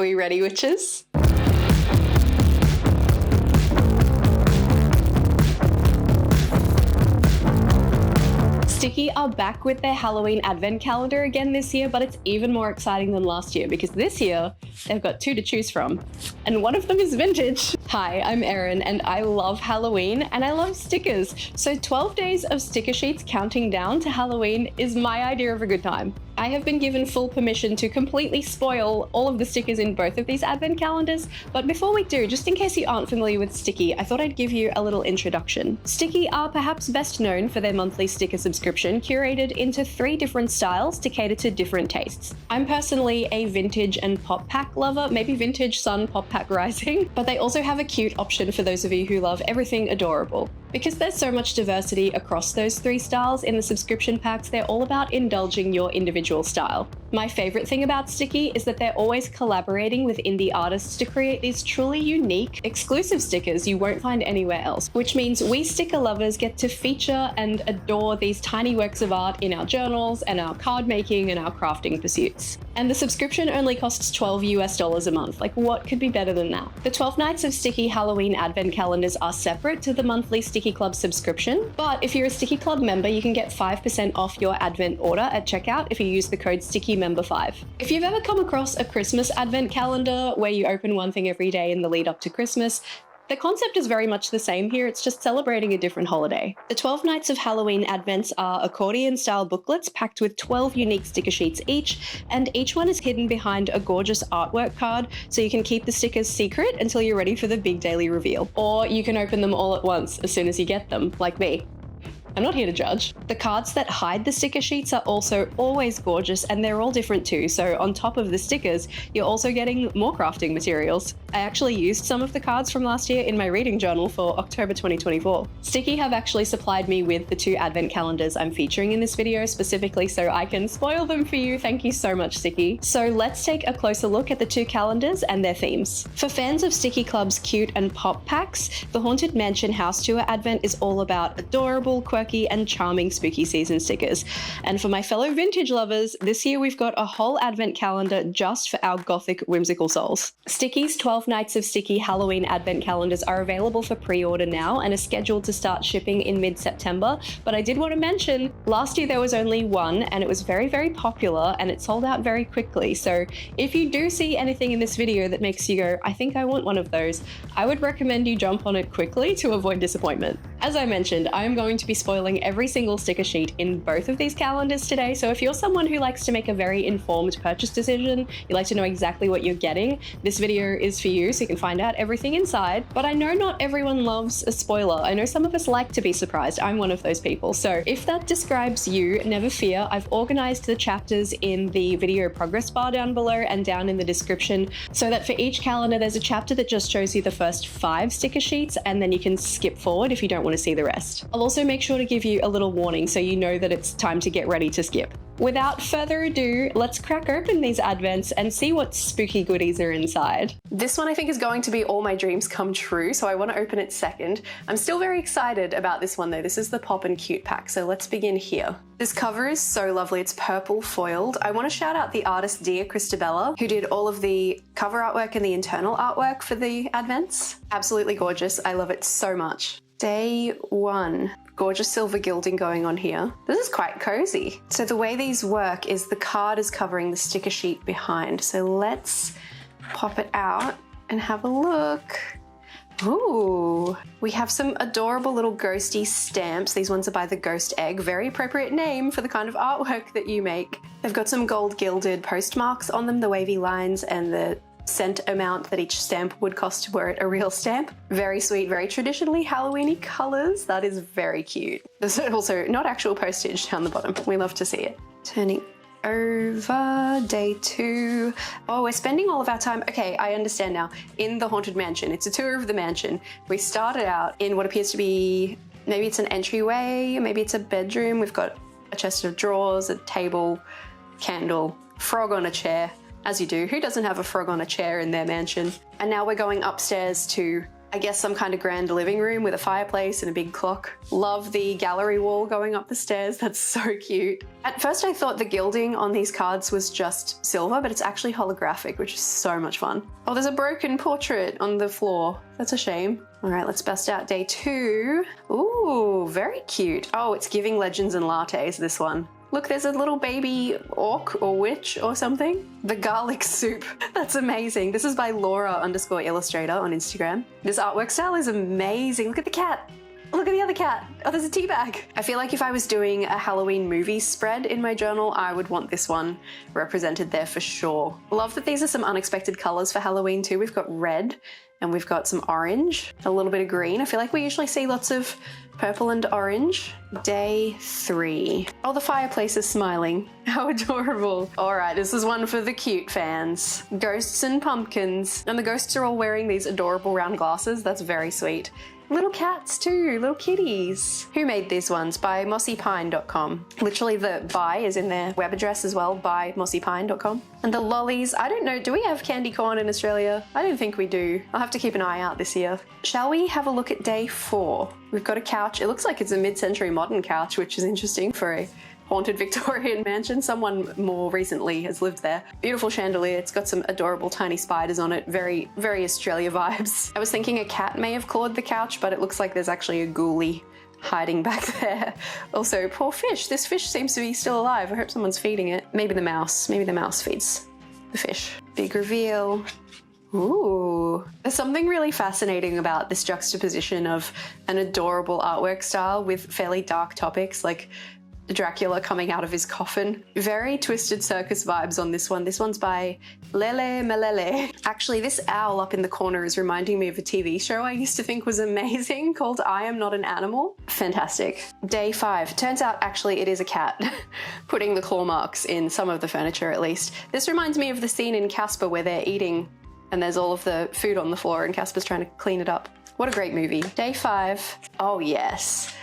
Are we ready, witches? STICKII are back with their Halloween advent calendar again this year, but it's even more exciting than last year because this year they've got two to choose from, and one of them is vintage. Hi, I'm Erin, and I love Halloween and I love stickers. So 12 days of sticker sheets counting down to Halloween is my idea of a good time. I have been given full permission to completely spoil all of the stickers in both of these advent calendars, but before we do, just in case you aren't familiar with STICKII, I thought I'd give you a little introduction. STICKII are perhaps best known for their monthly sticker subscription, curated into 3 different styles to cater to different tastes. I'm personally a vintage and pop pack lover, maybe vintage sun, pop pack rising, but they also have a cute option for those of you who love everything adorable. Because there's so much diversity across those 3 styles in the subscription packs, they're all about indulging your individual style. My favorite thing about STICKII is that they're always collaborating with indie artists to create these truly unique, exclusive stickers you won't find anywhere else, which means we sticker lovers get to feature and adore these tiny works of art in our journals and our card making and our crafting pursuits. And the subscription only costs $12 US a month. Like, what could be better than that? The 12 Nights of STICKII Halloween advent calendars are separate to the monthly STICKII Club subscription, but if you're a STICKII Club member, you can get 5% off your advent order at checkout if you use the code STICKIMember5. If you've ever come across a Christmas advent calendar where you open one thing every day in the lead up to Christmas, the concept is very much the same here, it's just celebrating a different holiday. The 12 Nights of Halloween Advents are accordion-style booklets packed with 12 unique sticker sheets each, and each one is hidden behind a gorgeous artwork card, so you can keep the stickers secret until you're ready for the big daily reveal. Or you can open them all at once as soon as you get them, like me. I'm not here to judge. The cards that hide the sticker sheets are also always gorgeous, and they're all different too, so on top of the stickers, you're also getting more crafting materials. I actually used some of the cards from last year in my reading journal for October 2024. STICKII have actually supplied me with the 2 advent calendars I'm featuring in this video specifically so I can spoil them for you. Thank you so much, STICKII. So let's take a closer look at the 2 calendars and their themes. For fans of STICKII Club's cute and pop packs, the Haunted Mansion House Tour Advent is all about adorable, quirky, and charming spooky season stickers. And for my fellow vintage lovers, this year we've got a whole advent calendar just for our gothic whimsical souls. STICKII's 12 Nights of STICKII Halloween advent calendars are available for pre-order now and are scheduled to start shipping in mid-September, but I did want to mention, last year there was only one and it was very, very popular and it sold out very quickly. So if you do see anything in this video that makes you go, I think I want one of those, I would recommend you jump on it quickly to avoid disappointment. As I mentioned, I am going to be spoiling every single sticker sheet in both of these calendars today, so if you're someone who likes to make a very informed purchase decision, you like to know exactly what you're getting, this video is for you so you can find out everything inside. But I know not everyone loves a spoiler. I know some of us like to be surprised. I'm one of those people. So if that describes you, never fear. I've organized the chapters in the video progress bar down below and down in the description so that for each calendar there's a chapter that just shows you the first 5 sticker sheets and then you can skip forward if you don't want to see the rest. I'll also make sure to give you a little warning so you know that it's time to get ready to skip. Without further ado, let's crack open these advents and see what spooky goodies are inside. This one I think is going to be all my dreams come true, so I want to open it second. I'm still very excited about this one though. This is the Pop and Cute pack, so let's begin here. This cover is so lovely. It's purple foiled. I want to shout out the artist Dear Christabella, who did all of the cover artwork and the internal artwork for the advents. Absolutely gorgeous. I love it so much. Day 1. Gorgeous silver gilding going on here. This is quite cozy. So the way these work is the card is covering the sticker sheet behind. So let's pop it out and have a look. Ooh, we have some adorable little ghosty stamps. These ones are by the Ghost Egg. Very appropriate name for the kind of artwork that you make. They've got some gold gilded postmarks on them, the wavy lines and the cent amount that each stamp would cost were it a real stamp. Very sweet, very traditionally Halloween-y colors. That is very cute. There's also not actual postage down the bottom. We love to see it. Turning over, day 2. Oh, we're spending all of our time, okay, I understand now, in the Haunted Mansion. It's a tour of the mansion. We started out in what appears to be, maybe it's an entryway, maybe it's a bedroom. We've got a chest of drawers, a table, candle, frog on a chair. As you do, who doesn't have a frog on a chair in their mansion? And now we're going upstairs to I guess some kind of grand living room with a fireplace and a big clock. Love the gallery wall going up the stairs. That's so cute. At first I thought the gilding on these cards was just silver, but it's actually holographic, which is so much fun. Oh, there's a broken portrait on the floor. That's a shame. All right, let's bust out day 2. Ooh, very cute. Oh, it's giving legends and lattes, this one. Look, there's a little baby orc or witch or something. The garlic soup. That's amazing. This is by Laura_illustrator on Instagram. This artwork style is amazing. Look at the cat. Look at the other cat. Oh, there's a tea bag. I feel like if I was doing a Halloween movie spread in my journal, I would want this one represented there for sure. Love that these are some unexpected colors for Halloween too. We've got red and we've got some orange, a little bit of green. I feel like we usually see lots of purple and orange. Day 3. Oh, the fireplace is smiling. How adorable. All right, this is one for the cute fans. Ghosts and pumpkins. And the ghosts are all wearing these adorable round glasses. That's very sweet. Little cats too, little kitties. Who made these ones? By mossypine.com. Literally the by is in their web address as well, by mossypine.com. And the lollies, I don't know, do we have candy corn in Australia? I don't think we do. I'll have to keep an eye out this year. Shall we have a look at day 4? We've got a couch. It looks like it's a mid-century modern couch, which is interesting for a haunted Victorian mansion. Someone more recently has lived there. Beautiful chandelier. It's got some adorable tiny spiders on it. Very, very Australia vibes. I was thinking a cat may have clawed the couch, but it looks like there's actually a ghoulie hiding back there. Also, poor fish. This fish seems to be still alive. I hope someone's feeding it. Maybe the mouse. Maybe the mouse feeds the fish. Big reveal. Ooh. There's something really fascinating about this juxtaposition of an adorable artwork style with fairly dark topics like Dracula coming out of his coffin. Very Twisted Circus vibes on this one. This one's by Lele Melele. Actually, this owl up in the corner is reminding me of a TV show I used to think was amazing called I Am Not an Animal. Fantastic. Day 5. Turns out actually it is a cat putting the claw marks in some of the furniture at least. This reminds me of the scene in Casper where they're eating and there's all of the food on the floor and Casper's trying to clean it up. What a great movie. Day 5. Oh yes.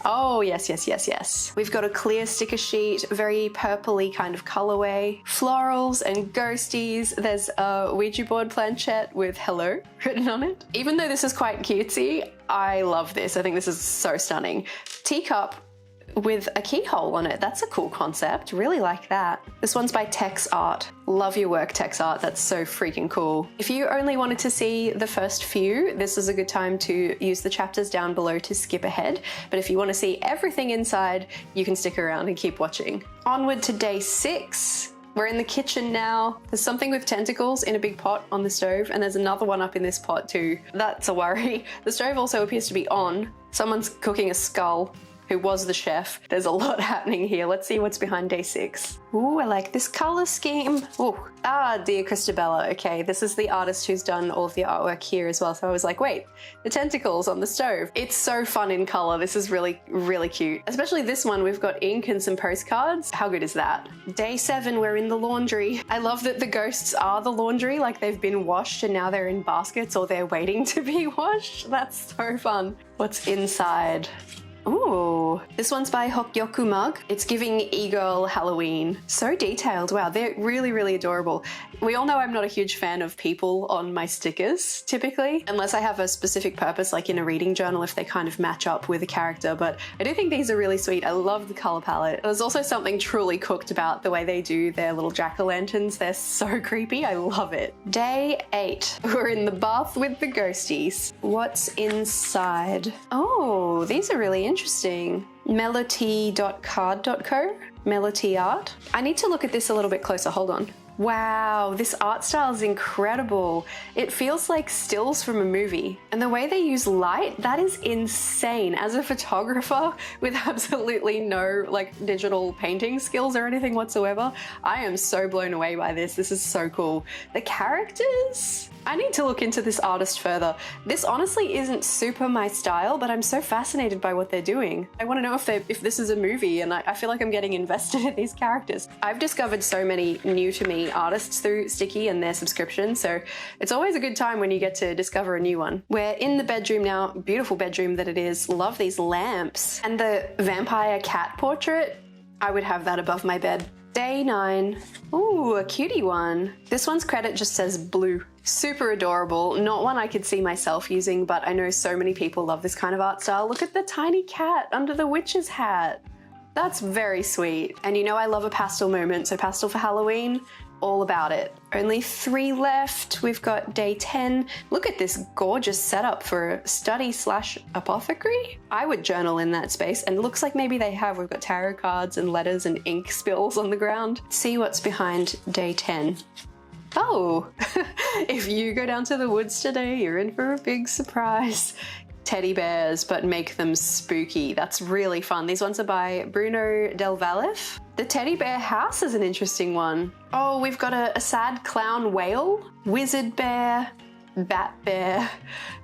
Oh, yes, yes, yes, yes. We've got a clear sticker sheet, very purpley kind of colorway, florals and ghosties. There's a Ouija board planchette with hello written on it. Even though this is quite cutesy, I love this. I think this is so stunning. Teacup with a keyhole on it. That's a cool concept. Really like that. This one's by Tex Art. Love your work, Tex Art. That's so freaking cool. If you only wanted to see the first few, this is a good time to use the chapters down below to skip ahead. But if you want to see everything inside, you can stick around and keep watching. Onward to day 6. We're in the kitchen now. There's something with tentacles in a big pot on the stove, and there's another one up in this pot too. That's a worry. The stove also appears to be on. Someone's cooking a skull. Who was the chef. There's a lot happening here. Let's see what's behind day 6. Ooh, I like this color scheme. Ooh, dear Christabella. Okay, this is the artist who's done all of the artwork here as well. So I was like, wait, the tentacles on the stove. It's so fun in color. This is really, really cute. Especially this one, we've got ink and some postcards. How good is that? Day 7, we're in the laundry. I love that the ghosts are the laundry, like they've been washed and now they're in baskets or they're waiting to be washed. That's so fun. What's inside? Ooh, this one's by Hokyoku Mug. It's giving e-girl Halloween. So detailed. Wow, they're really, really adorable. We all know I'm not a huge fan of people on my stickers, typically, unless I have a specific purpose, like in a reading journal, if they kind of match up with a character, but I do think these are really sweet. I love the color palette. There's also something truly cooked about the way they do their little jack-o'-lanterns. They're so creepy. I love it. Day 8. We're in the bath with the ghosties. What's inside? Oh, these are really interesting. Melody.card.co? Melody art. I need to look at this a little bit closer. Hold on. Wow, this art style is incredible. It feels like stills from a movie. And the way they use light, that is insane. As a photographer with absolutely no like digital painting skills or anything whatsoever, I am so blown away by this. This is so cool. The characters? I need to look into this artist further. This honestly isn't super my style, but I'm so fascinated by what they're doing. I want to know if this is a movie, and I feel like I'm getting invested in these characters. I've discovered so many new to me artists through Sticky and their subscription, so it's always a good time when you get to discover a new one. We're in the bedroom now. Beautiful bedroom that it is. Love these lamps. And the vampire cat portrait, I would have that above my bed Day 9. Ooh, a cutie one. This one's credit just says blue. Super adorable. Not one I could see myself using, but I know so many people love this kind of art style. Look at the tiny cat under the witch's hat. That's very sweet. And you know I love a pastel moment, so pastel for Halloween, all about it. Only 3 left. We've got day 10. Look at this gorgeous setup for a study/apothecary. I would journal in that space, and it looks like maybe they have. We've got tarot cards and letters and ink spills on the ground. See what's behind day 10. Oh, if you go down to the woods today, you're in for a big surprise. Teddy bears, but make them spooky. That's really fun. These ones are by Bruno Del Valle. The teddy bear house is an interesting one. Oh, we've got a sad clown whale, wizard bear, bat bear,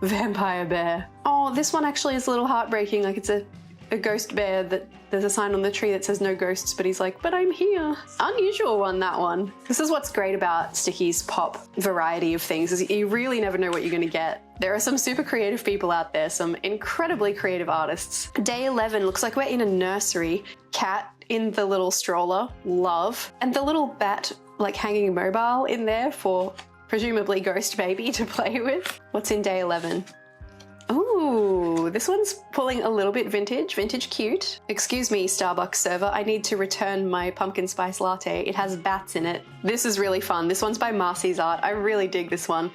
vampire bear. Oh, this one actually is a little heartbreaking. Like it's a ghost bear that there's a sign on the tree that says no ghosts, but he's like, but I'm here. Unusual one, that one. This is what's great about Sticki's pop variety of things, is you really never know what you're gonna get. There are some super creative people out there, some incredibly creative artists. Day 11 looks like we're in a nursery. Cat in the little stroller, love. And the little bat like hanging mobile in there for presumably ghost baby to play with. What's in day 11? Ooh, this one's pulling a little bit vintage cute. Excuse me, Starbucks server, I need to return my pumpkin spice latte. It has bats in it. This is really fun. This one's by Marcy's Art. I really dig this one.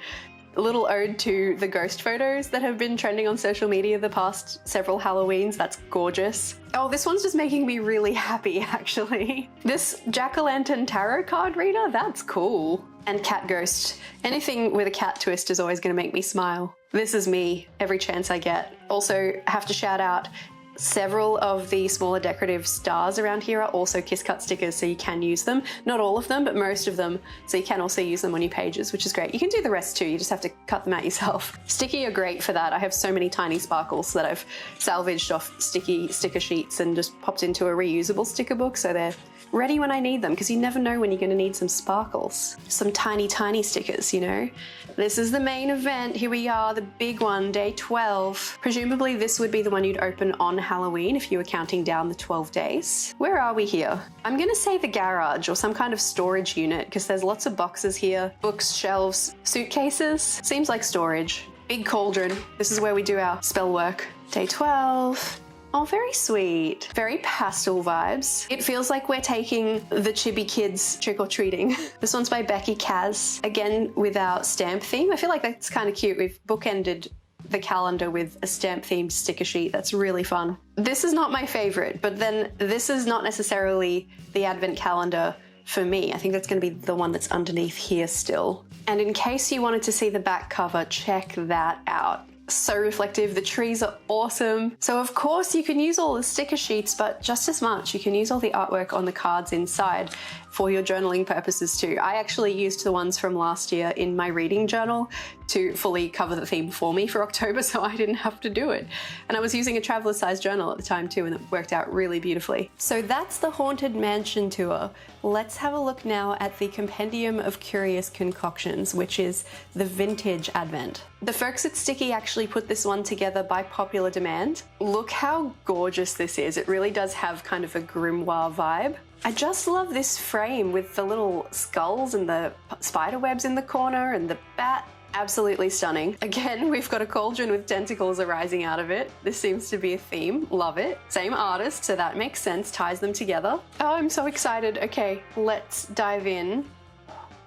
A little ode to the ghost photos that have been trending on social media the past several Halloweens. That's gorgeous. Oh, this one's just making me really happy, actually. This jack-o'-lantern tarot card reader, that's cool. And cat ghost. Anything with a cat twist is always gonna make me smile. This is me every chance I get. Also, have to shout out, several of the smaller decorative stars around here are also Kiss Cut stickers, so you can use them. Not all of them, but most of them. So you can also use them on your pages, which is great. You can do the rest too, you just have to cut them out yourself. Sticky are great for that. I have so many tiny sparkles that I've salvaged off Sticky sticker sheets and just popped into a reusable sticker book, so they're ready when I need them, because you never know when you're gonna need some sparkles. Some tiny, tiny stickers, you know? This is the main event. Here we are, the big one, day 12. Presumably this would be the one you'd open on Halloween if you were counting down the 12 days. Where are we here? I'm gonna say the garage or some kind of storage unit, because there's lots of boxes here, books, shelves, suitcases. Seems like storage. Big cauldron. This is where we do our spell work. Day 12. Oh, very sweet. Very pastel vibes. It feels like we're taking the Chibi kids trick-or-treating. This one's by Becky Kaz, again with our stamp theme. I feel like that's kind of cute. We've bookended the calendar with a stamp-themed sticker sheet. That's really fun. This is not my favorite, but then this is not necessarily the advent calendar for me. I think that's going to be the one that's underneath here still. And in case you wanted to see the back cover, check that out. So reflective, the trees are awesome. So of course you can use all the sticker sheets, but just as much, you can use all the artwork on the cards inside for your journaling purposes too. I actually used the ones from last year in my reading journal to fully cover the theme for me for October, so I didn't have to do it. And I was using a traveler sized journal at the time too, and it worked out really beautifully. So that's the Haunted Mansion tour. Let's have a look now at the Compendium of Curious Concoctions, which is the vintage advent. The folks at Sticky actually put this one together by popular demand. Look how gorgeous this is. It really does have kind of a grimoire vibe. I just love this frame with the little skulls and the spider webs in the corner and the bat. Absolutely stunning. Again, we've got a cauldron with tentacles arising out of it. This seems to be a theme. Love it. Same artist, so that makes sense. Ties them together. Oh, I'm so excited. Okay, let's dive in.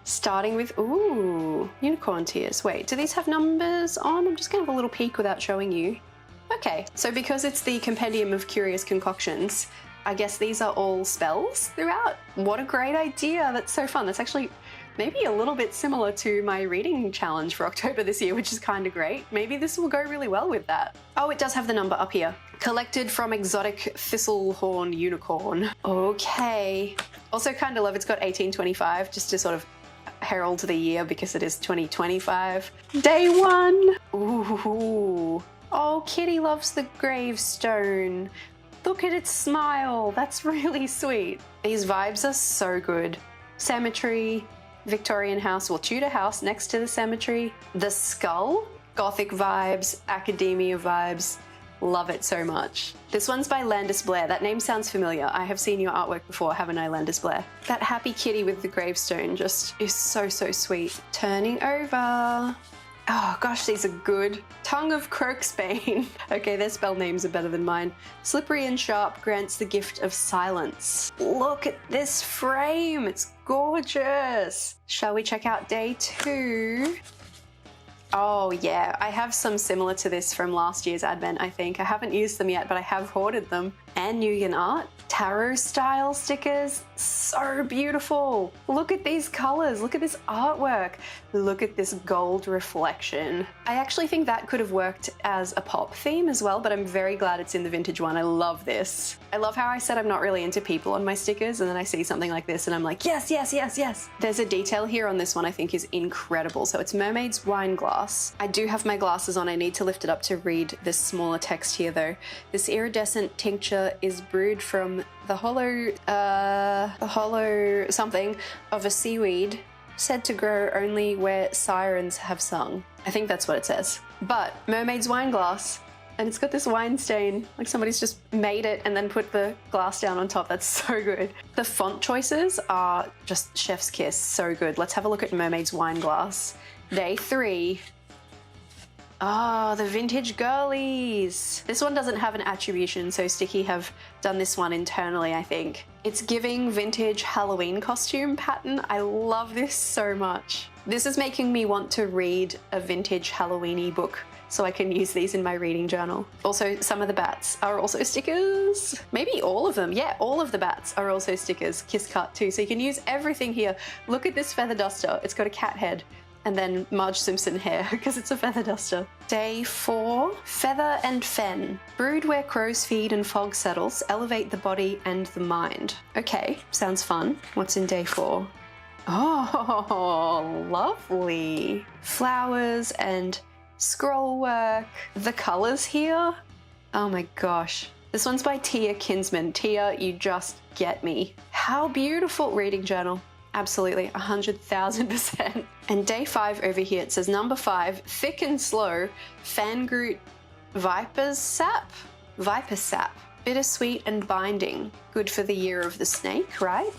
Starting with, ooh, unicorn tears. Wait, do these have numbers on? I'm just gonna have a little peek without showing you. Okay, so because it's the Compendium of Curious Concoctions, I guess these are all spells throughout. What a great idea. That's so fun. That's actually maybe a little bit similar to my reading challenge for October this year, which is kind of great. Maybe this will go really well with that. Oh, it does have the number up here. Collected from exotic thistlehorn unicorn. Okay. Also kind of love it's got 1825 just to sort of herald the year because it is 2025. Day 1. Ooh. Oh, Kitty loves the gravestone. Look at its smile. That's really sweet. These vibes are so good. Cemetery, Victorian house, or Tudor house next to the cemetery. The skull, Gothic vibes, academia vibes. Love it so much. This one's by Landis Blair. That name sounds familiar. I have seen your artwork before, haven't I, Landis Blair? That happy kitty with the gravestone just is so, so sweet. Turning over. Oh gosh, these are good. Tongue of Croaksbane. Okay, their spell names are better than mine. Slippery and Sharp grants the gift of silence. Look at this frame, it's gorgeous. Shall we check out day 2? Oh yeah, I have some similar to this from last year's Advent, I think. I haven't used them yet, but I have hoarded them. And Nugan art. Tarot style stickers, so beautiful. Look at these colors, look at this artwork. Look at this gold reflection. I actually think that could have worked as a pop theme as well, but I'm very glad it's in the vintage one. I love this. I love how I said I'm not really into people on my stickers, and then I see something like this and I'm like, yes, yes, yes, yes. There's a detail here on this one I think is incredible. So it's Mermaid's Wine Glass. I do have my glasses on. I need to lift it up to read this smaller text here though. This iridescent tincture is brewed from the hollow something of a seaweed said to grow only where sirens have sung. I think that's what it says. But Mermaid's Wine Glass, and it's got this wine stain, like somebody's just made it and then put the glass down on top. That's so good. The font choices are just chef's kiss, so good. Let's have a look at Mermaid's Wine Glass. Day 3. Oh, the vintage girlies. This one doesn't have an attribution, so Sticky have done this one internally, I think. It's giving vintage Halloween costume pattern. I love this so much. This is making me want to read a vintage Halloween-y book so I can use these in my reading journal. Also, some of the bats are also stickers. Maybe all of them. Yeah, all of the bats are also stickers. Kiss cut too, so you can use everything here. Look at this feather duster. It's got a cat head. And then Marge Simpson hair, because it's a feather duster. Day 4, Feather and Fen. Brewed where crows feed and fog settles, elevate the body and the mind. Okay, sounds fun. What's in day 4? Oh, lovely. Flowers and scroll work. The colors here, oh my gosh. This one's by Tia Kinsman. Tia, you just get me. How beautiful. Reading journal. Absolutely, 100,000%. And day 5 over here, it says number 5, thick and slow, Fangroot Viper's Sap? Viper Sap. Bittersweet and binding. Good for the year of the snake, right?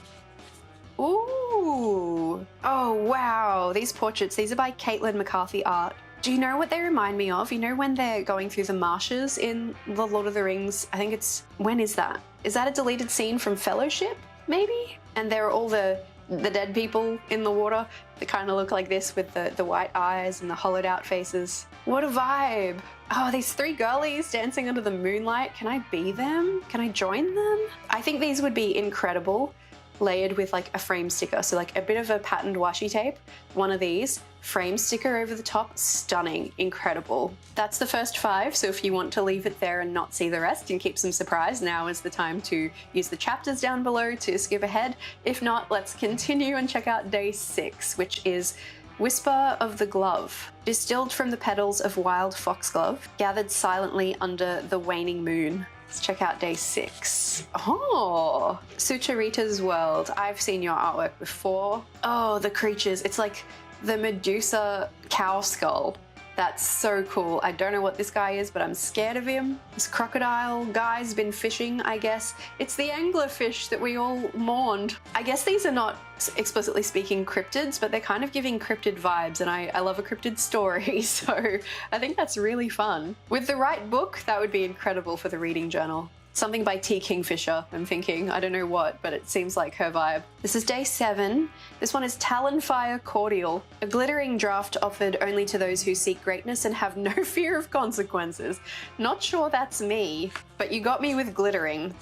Ooh. Oh, wow. These portraits, these are by Caitlin McCarthy Art. Do you know what they remind me of? You know when they're going through the marshes in The Lord of the Rings? I think it's, when is that? Is that a deleted scene from Fellowship, maybe? And there are all the dead people in the water that kind of look like this with the white eyes and the hollowed out faces. What a vibe. Oh, these 3 girlies dancing under the moonlight. Can I be them? Can I join them? I think these would be incredible layered with like a frame sticker. So like a bit of a patterned washi tape, one of these, frame sticker over the top, stunning, incredible. That's the first 5, so if you want to leave it there and not see the rest and keep some surprise, now is the time to use the chapters down below to skip ahead. If not, let's continue and check out day 6, which is Whisper of the Glove. Distilled from the petals of wild foxglove, gathered silently under the waning moon. Let's check out day 6. Oh, Sucharita's World. I've seen your artwork before. Oh, the creatures. It's like the Medusa cow skull. That's so cool. I don't know what this guy is, but I'm scared of him. This crocodile guy's been fishing, I guess. It's the anglerfish that we all mourned. I guess these are not explicitly speaking cryptids, but they're kind of giving cryptid vibes, and I love a cryptid story, so I think that's really fun. With the right book, that would be incredible for the reading journal. Something by T. Kingfisher, I'm thinking. I don't know what, but it seems like her vibe. This is day 7. This one is Talonfire Cordial. A glittering draft offered only to those who seek greatness and have no fear of consequences. Not sure that's me, but you got me with glittering.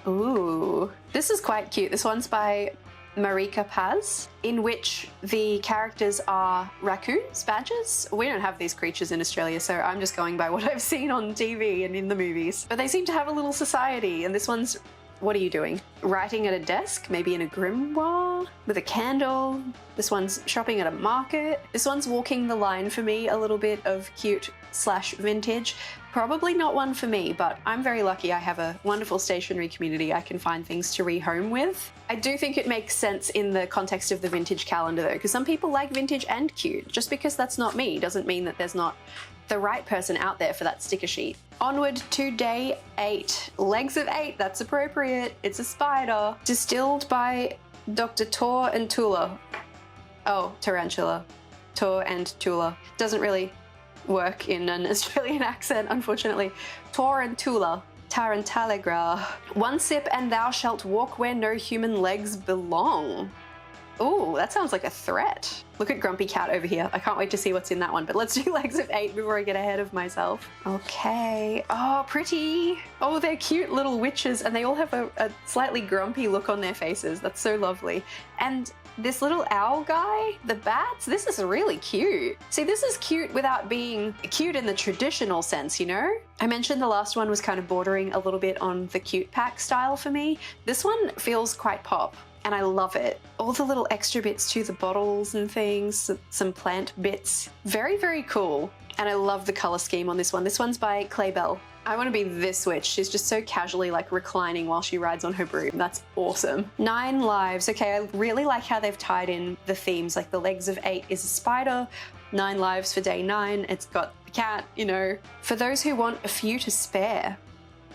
Ooh. This is quite cute. This one's by Marika Paz, in which the characters are raccoons, badgers. We don't have these creatures in Australia, so I'm just going by what I've seen on TV and in the movies. But they seem to have a little society, and this one's, what are you doing? Writing at a desk, maybe in a grimoire, with a candle. This one's shopping at a market. This one's walking the line for me, a little bit of cute / vintage. Probably not one for me, but I'm very lucky I have a wonderful stationery community I can find things to rehome with. I do think it makes sense in the context of the vintage calendar though, because some people like vintage and cute. Just because that's not me doesn't mean that there's not the right person out there for that sticker sheet. Onward to day 8. Legs of 8, that's appropriate. It's a spider. Distilled by Dr. Tor and Tula. Oh, Tarantula. Tor and Tula. Doesn't really work in an Australian accent, unfortunately. Tor and Tula. Tarantalegra. One sip and thou shalt walk where no human legs belong. Ooh, that sounds like a threat. Look at Grumpy Cat over here. I can't wait to see what's in that one, but let's do legs of 8 before I get ahead of myself. Okay. Oh, pretty. Oh, they're cute little witches, and they all have a slightly grumpy look on their faces. That's so lovely. And this little owl guy, the bats, this is really cute. See, this is cute without being cute in the traditional sense, you know? I mentioned the last one was kind of bordering a little bit on the cute pack style for me. This one feels quite pop, and I love it. All the little extra bits to the bottles and things, some plant bits. Very, very cool. And I love the color scheme on this one. This one's by Claybell. I want to be this witch. She's just so casually like reclining while she rides on her broom. That's awesome. 9 lives. Okay, I really like how they've tied in the themes. Like the legs of 8 is a spider, 9 lives for day 9. It's got a cat, you know. For those who want a few to spare.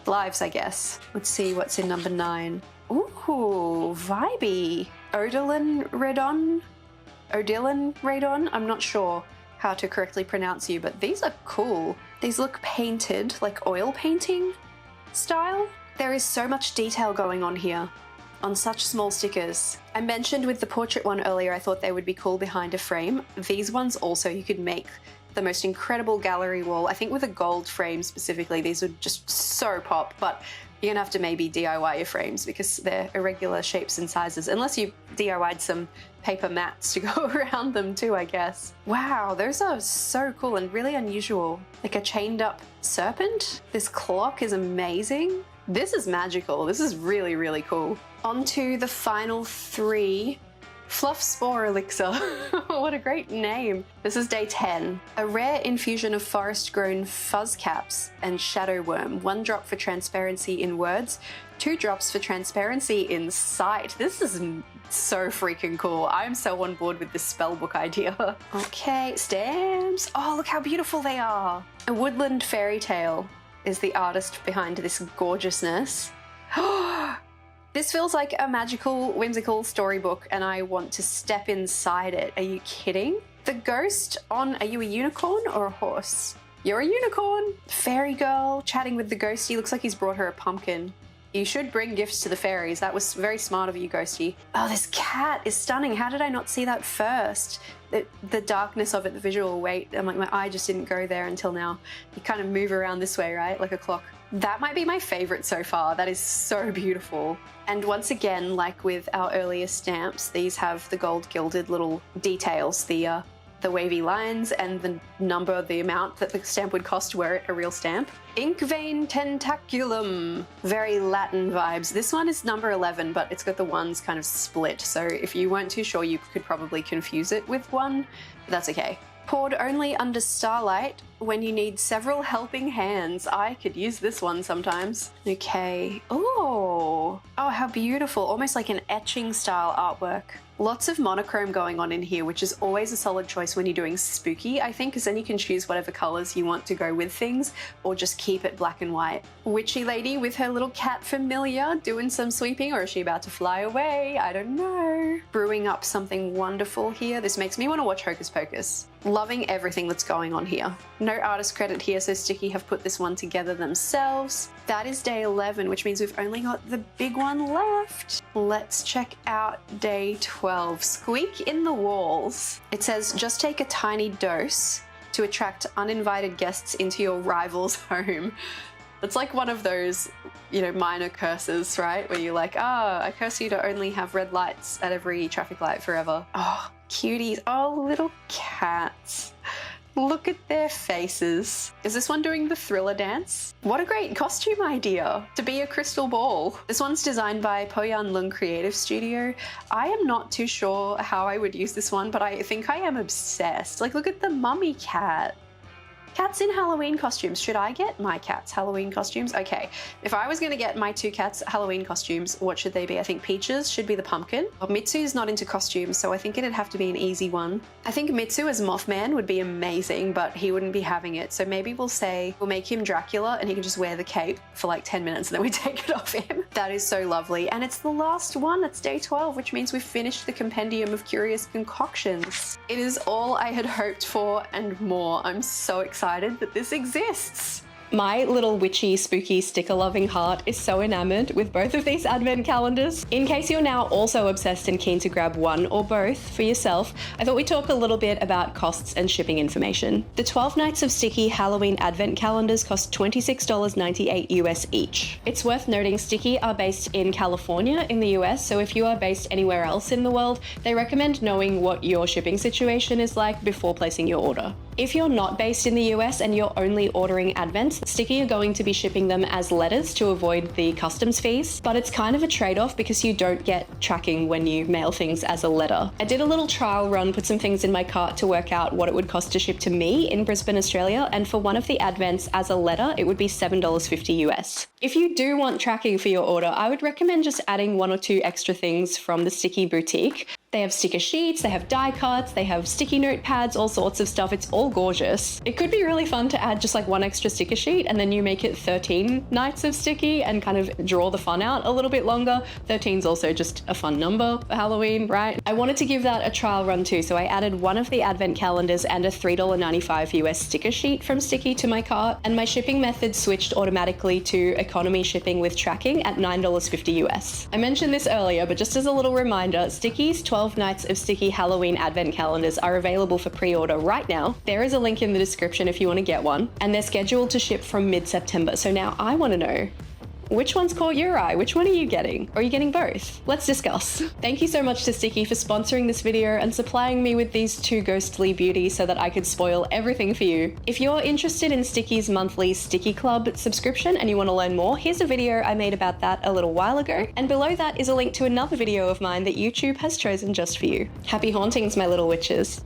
Lives, I guess. Let's see what's in number 9. Ooh, vibey. Odilon Redon? Odilon Redon? I'm not sure how to correctly pronounce you, but these are cool. These look painted, like oil painting style. There is so much detail going on here on such small stickers. I mentioned with the portrait one earlier, I thought they would be cool behind a frame. These ones also, you could make the most incredible gallery wall. I think with a gold frame specifically, these would just so pop, but you're gonna have to maybe DIY your frames because they're irregular shapes and sizes, unless you DIY'd some paper mats to go around them too, I guess. Wow, those are so cool and really unusual. Like a chained up serpent. This clock is amazing. This is magical. This is really, really cool. On to the final 3. Fluff Spore Elixir. What a great name. This is day 10. A rare infusion of forest-grown fuzz caps and shadow worm. 1 drop for transparency in words, 2 drops for transparency in sight. This is so freaking cool. I'm so on board with this spellbook idea. Okay, stamps. Oh, look how beautiful they are. A woodland fairy tale is the artist behind this gorgeousness. This feels like a magical, whimsical storybook, and I want to step inside it. Are you kidding? The ghost on, are you a unicorn or a horse? You're a unicorn! Fairy girl chatting with the ghostie. Looks like he's brought her a pumpkin. You should bring gifts to the fairies. That was very smart of you, ghostie. Oh, this cat is stunning. How did I not see that first? The darkness of it, the visual weight. I'm like, my eye just didn't go there until now. You kind of move around this way, right? Like a clock. That might be my favorite so far. That is so beautiful. And once again, like with our earlier stamps, these have the gold gilded little details, the wavy lines and the number, the amount that the stamp would cost were it a real stamp. Ink vein tentaculum. Very Latin vibes. This one is number 11, but it's got the ones kind of split. So if you weren't too sure, you could probably confuse it with one, but that's okay. Poured only under starlight when you need several helping hands. I could use this one sometimes. Okay. Oh, how beautiful. Almost like an etching style artwork. Lots of monochrome going on in here, which is always a solid choice when you're doing spooky, I think, because then you can choose whatever colors you want to go with things, or just keep it black and white. Witchy lady with her little cat familiar doing some sweeping, or is she about to fly away? I don't know. Brewing up something wonderful here. This makes me want to watch Hocus Pocus. Loving everything that's going on here. No artist credit here, so Sticky have put this one together themselves. That is day 11, which means we've only got the big one left. Let's check out day 12. Squeak in the walls. It says, just take a tiny dose to attract uninvited guests into your rival's home. It's like one of those, you know, minor curses, right? Where you're like, I curse you to only have red lights at every traffic light forever. Oh, cuties. Oh, little cats. Look at their faces. Is this one doing the Thriller dance? What a great costume idea to be a crystal ball. This one's designed by Poyan Lung Creative Studio. I am not too sure how I would use this one, but I think I am obsessed. Like, look at the mummy cat. Cats in Halloween costumes. Should I get my cats Halloween costumes? Okay, if I was gonna get my 2 cats Halloween costumes, what should they be? I think Peaches should be the pumpkin. Mitsu's not into costumes, so I think it'd have to be an easy one. I think Mitsu as Mothman would be amazing, but he wouldn't be having it. So maybe we'll make him Dracula and he can just wear the cape for like 10 minutes and then we take it off him. That is so lovely. And it's the last one. It's day 12, which means we've finished the Compendium of Curious Concoctions. It is all I had hoped for and more. I'm so excited that this exists. My little witchy, spooky, sticker-loving heart is so enamored with both of these advent calendars. In case you're now also obsessed and keen to grab one or both for yourself, I thought we'd talk a little bit about costs and shipping information. The 12 Nights of STICKII Halloween advent calendars cost $26.98 US each. It's worth noting STICKII are based in California in the US, so if you are based anywhere else in the world, they recommend knowing what your shipping situation is like before placing your order. If you're not based in the US and you're only ordering advents, STICKII are going to be shipping them as letters to avoid the customs fees, but it's kind of a trade-off because you don't get tracking when you mail things as a letter. I did a little trial run, put some things in my cart to work out what it would cost to ship to me in Brisbane, Australia, and for one of the advents as a letter, it would be $7.50 US. If you do want tracking for your order, I would recommend just adding 1 or 2 extra things from the STICKII boutique. They have sticker sheets, they have die cuts, they have sticky note pads, all sorts of stuff. It's all gorgeous. It could be really fun to add just like 1 extra sticker sheet and then you make it 13 Nights of STICKII and kind of draw the fun out a little bit longer. 13's also just a fun number for Halloween, right? I wanted to give that a trial run too, so I added one of the advent calendars and a $3.95 US sticker sheet from STICKII to my cart, and my shipping method switched automatically to economy shipping with tracking at $9.50 US. I mentioned this earlier, but just as a little reminder, STICKII's 12 Nights of STICKII Halloween advent calendars are available for pre-order right now. There is a link in the description if you want to get one, and they're scheduled to ship from mid-September. So now I want to know, which one's caught your eye? Which one are you getting? Or are you getting both? Let's discuss. Thank you so much to STICKII for sponsoring this video and supplying me with these 2 ghostly beauties so that I could spoil everything for you. If you're interested in STICKII's monthly STICKII Club subscription and you want to learn more, here's a video I made about that a little while ago. And below that is a link to another video of mine that YouTube has chosen just for you. Happy hauntings, my little witches.